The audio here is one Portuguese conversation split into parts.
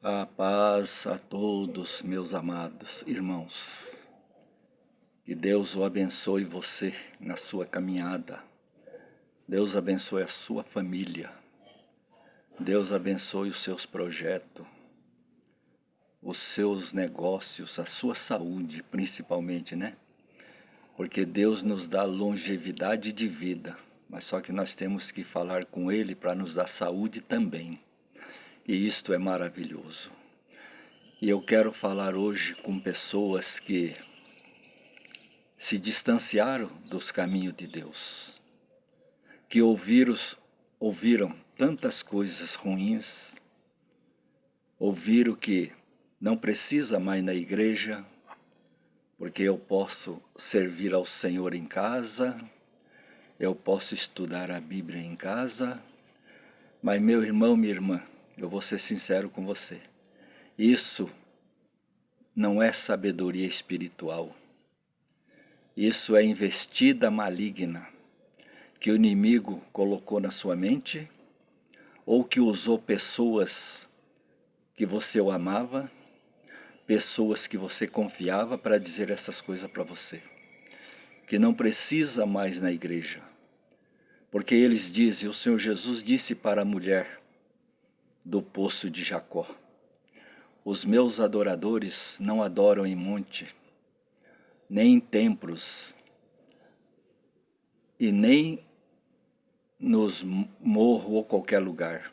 A paz a todos, meus amados irmãos. Que Deus o abençoe você na sua caminhada. Deus abençoe a sua família. Deus abençoe os seus projetos, os seus negócios, a sua saúde, principalmente, né? Porque Deus nos dá longevidade de vida, mas só que nós temos que falar com Ele para nos dar saúde também. E isto é maravilhoso. E eu quero falar hoje com pessoas que se distanciaram dos caminhos de Deus, que ouviram tantas coisas ruins, ouviram que não precisa mais na igreja, porque eu posso servir ao Senhor em casa, eu posso estudar a Bíblia em casa, mas meu irmão, minha irmã, eu vou ser sincero com você, isso não é sabedoria espiritual. Isso é investida maligna que o inimigo colocou na sua mente ou que usou pessoas que você o amava, pessoas que você confiava para dizer essas coisas para você. Que não precisa mais na igreja. Porque eles dizem, o Senhor Jesus disse para a mulher do poço de Jacó: os meus adoradores não adoram em monte, nem em templos, e nem nos morros ou qualquer lugar.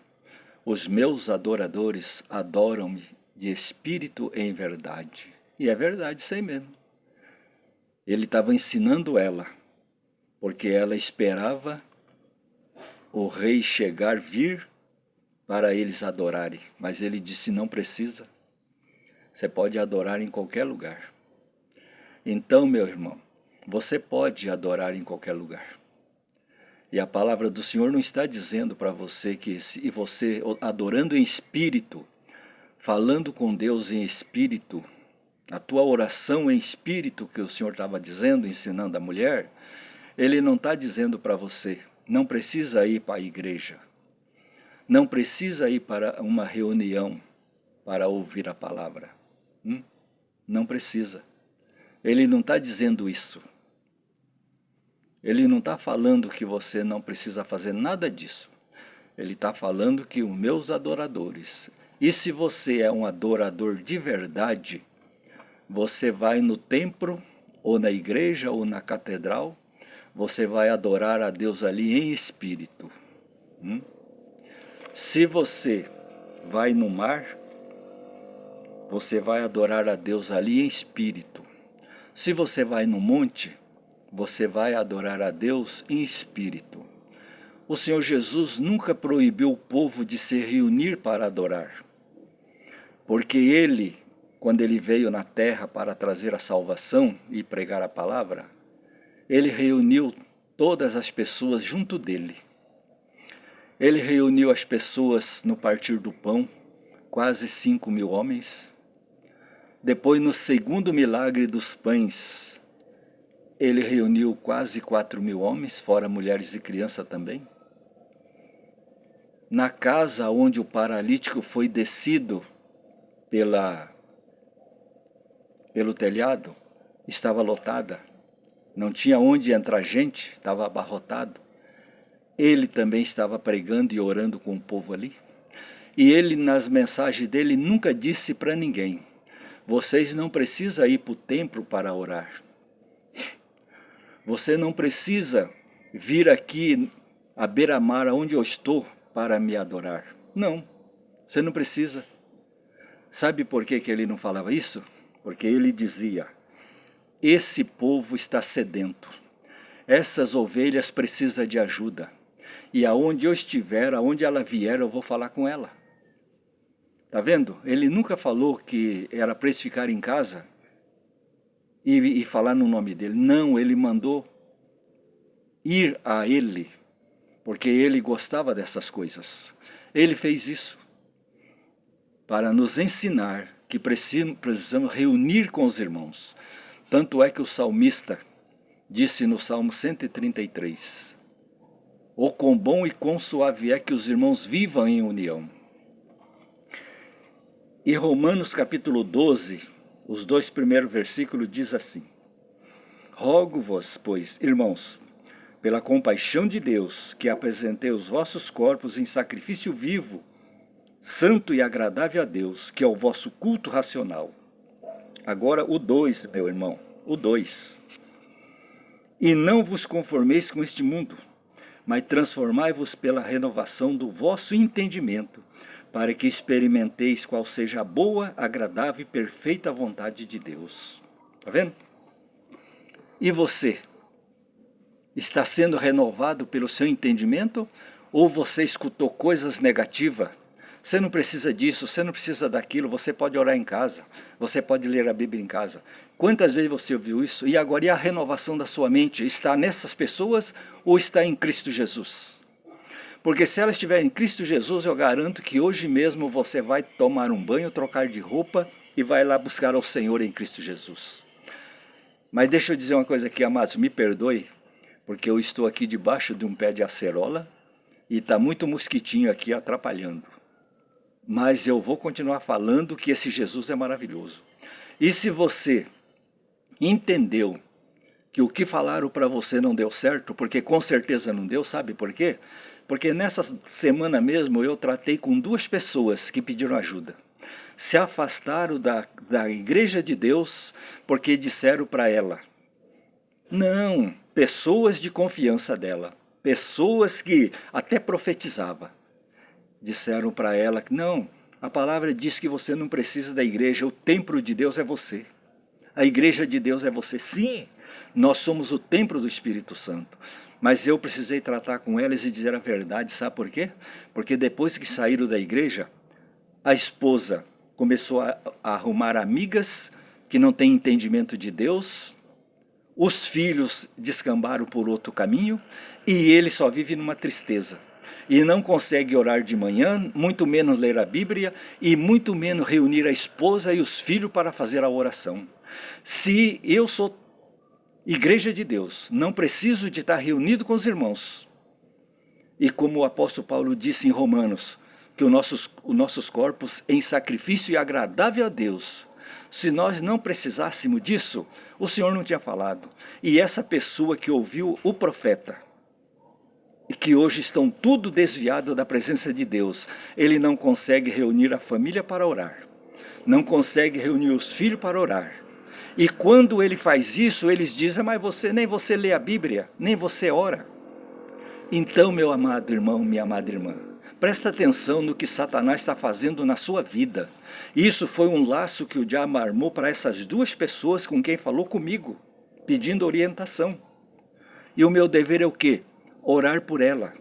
Os meus adoradores adoram-me de espírito em verdade. E é verdade isso aí mesmo. Ele estava ensinando ela, porque ela esperava o rei chegar, vir para eles adorarem. Mas ele disse, não precisa. Você pode adorar em qualquer lugar. Então, meu irmão, você pode adorar em qualquer lugar. E a palavra do Senhor não está dizendo para você que se você adorando em espírito, falando com Deus em espírito, a tua oração em espírito que o Senhor estava dizendo, ensinando a mulher, Ele não está dizendo para você, não precisa ir para a igreja, não precisa ir para uma reunião para ouvir a palavra. Não precisa. Ele não está dizendo isso. Ele não está falando que você não precisa fazer nada disso. Ele está falando que os meus adoradores, e se você é um adorador de verdade, você vai no templo, ou na igreja, ou na catedral, você vai adorar a Deus ali em espírito. Se você vai no mar, você vai adorar a Deus ali em espírito. Se você vai no monte, você vai adorar a Deus em espírito. O Senhor Jesus nunca proibiu o povo de se reunir para adorar. Porque Ele, quando Ele veio na terra para trazer a salvação e pregar a palavra, Ele reuniu todas as pessoas junto dEle. Ele reuniu as pessoas no partir do pão, quase 5.000 homens. Depois, no segundo milagre dos pães, Ele reuniu quase 4.000 homens, fora mulheres e crianças também. Na casa onde o paralítico foi descido pelo telhado, estava lotada. Não tinha onde entrar gente, estava abarrotado. Ele também estava pregando e orando com o povo ali. E ele, nas mensagens dele, nunca disse para ninguém, vocês não precisam ir para o templo para orar. Você não precisa vir aqui à beira-mar onde eu estou para me adorar. Não, você não precisa. Sabe por que ele não falava isso? Porque ele dizia, esse povo está sedento. Essas ovelhas precisam de ajuda. E aonde eu estiver, aonde ela vier, eu vou falar com ela. Tá vendo? Ele nunca falou que era para eles ficarem em casa e falar no nome dele. Não, ele mandou ir a ele, porque ele gostava dessas coisas. Ele fez isso para nos ensinar que precisamos reunir com os irmãos. Tanto é que o salmista disse no Salmo 133, o quão bom e quão suave é que os irmãos vivam em união. E Romanos capítulo 12, os 2 primeiros versículos diz assim: Rogo-vos, pois, irmãos, pela compaixão de Deus, que apresentei os vossos corpos em sacrifício vivo, santo e agradável a Deus, que é o vosso culto racional. Agora o 2, meu irmão, o 2. E não vos conformeis com este mundo, mas transformai-vos pela renovação do vosso entendimento, para que experimenteis qual seja a boa, agradável e perfeita vontade de Deus. Está vendo? E você? Está sendo renovado pelo seu entendimento? Ou você escutou coisas negativas? Você não precisa disso, você não precisa daquilo, você pode orar em casa, você pode ler a Bíblia em casa. Quantas vezes você ouviu isso? E agora, e a renovação da sua mente? Está nessas pessoas ou está em Cristo Jesus? Porque se ela estiver em Cristo Jesus, eu garanto que hoje mesmo você vai tomar um banho, trocar de roupa e vai lá buscar ao Senhor em Cristo Jesus. Mas deixa eu dizer uma coisa aqui, amados, me perdoe, porque eu estou aqui debaixo de um pé de acerola e está muito mosquitinho aqui atrapalhando. Mas eu vou continuar falando que esse Jesus é maravilhoso. E se você entendeu que o que falaram para você não deu certo, porque com certeza não deu, sabe por quê? Porque nessa semana mesmo eu tratei com 2 pessoas que pediram ajuda. Se afastaram da igreja de Deus porque disseram para ela. Não, pessoas de confiança dela, pessoas que até profetizavam. Disseram para ela que não, a palavra diz que você não precisa da igreja, o templo de Deus é você. A igreja de Deus é você. Sim, nós somos o templo do Espírito Santo. Mas eu precisei tratar com elas e dizer a verdade, sabe por quê? Porque depois que saíram da igreja, a esposa começou a arrumar amigas que não têm entendimento de Deus, os filhos descambaram por outro caminho e ele só vive numa tristeza. E não consegue orar de manhã, muito menos ler a Bíblia e muito menos reunir a esposa e os filhos para fazer a oração. Se eu sou igreja de Deus, não preciso de estar reunido com os irmãos. E como o apóstolo Paulo disse em Romanos, que os nossos corpos em sacrifício e agradável a Deus. Se nós não precisássemos disso, o Senhor não tinha falado. E essa pessoa que ouviu o profeta, e que hoje estão tudo desviado da presença de Deus, ele não consegue reunir a família para orar, não consegue reunir os filhos para orar. E quando ele faz isso, eles dizem, mas nem você lê a Bíblia, nem você ora. Então, meu amado irmão, minha amada irmã, presta atenção no que Satanás está fazendo na sua vida. Isso foi um laço que o diabo armou para essas 2 pessoas com quem falou comigo, pedindo orientação. E o meu dever é o quê? Orar por ela,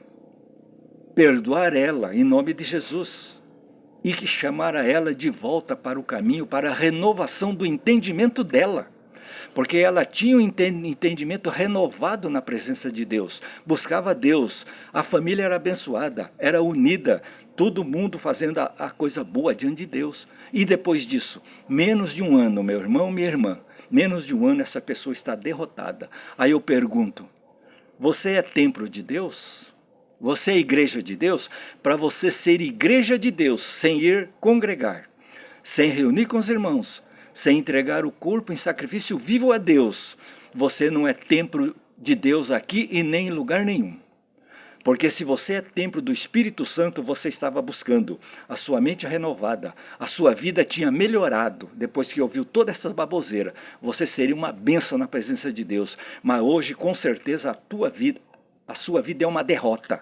perdoar ela em nome de Jesus e que chamar a ela de volta para o caminho, para a renovação do entendimento dela, porque ela tinha um entendimento renovado na presença de Deus, buscava Deus, a família era abençoada, era unida, todo mundo fazendo a coisa boa diante de Deus. E depois disso, menos de um ano, meu irmão, minha irmã, menos de um ano essa pessoa está derrotada. Aí eu pergunto, você é templo de Deus? Você é igreja de Deus? Para você ser igreja de Deus, sem ir congregar, sem reunir com os irmãos, sem entregar o corpo em sacrifício vivo a Deus, você não é templo de Deus aqui e nem em lugar nenhum. Porque se você é templo do Espírito Santo, você estava buscando a sua mente renovada, a sua vida tinha melhorado, depois que ouviu toda essa baboseira, você seria uma bênção na presença de Deus. Mas hoje, com certeza, a sua vida é uma derrota.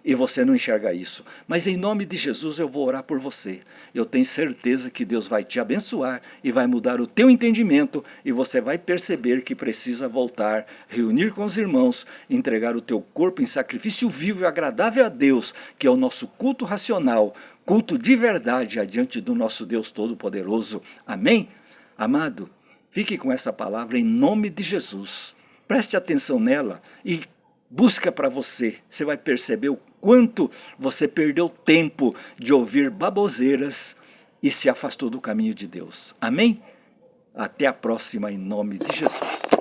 E você não enxerga isso. Mas em nome de Jesus eu vou orar por você. Eu tenho certeza que Deus vai te abençoar e vai mudar o teu entendimento e você vai perceber que precisa voltar, reunir com os irmãos, entregar o teu corpo em sacrifício vivo e agradável a Deus, que é o nosso culto racional, culto de verdade adiante do nosso Deus Todo-Poderoso. Amém? Amado, fique com essa palavra em nome de Jesus. Preste atenção nela e busca para você. Você vai perceber o quanto você perdeu tempo de ouvir baboseiras e se afastou do caminho de Deus. Amém? Até a próxima em nome de Jesus.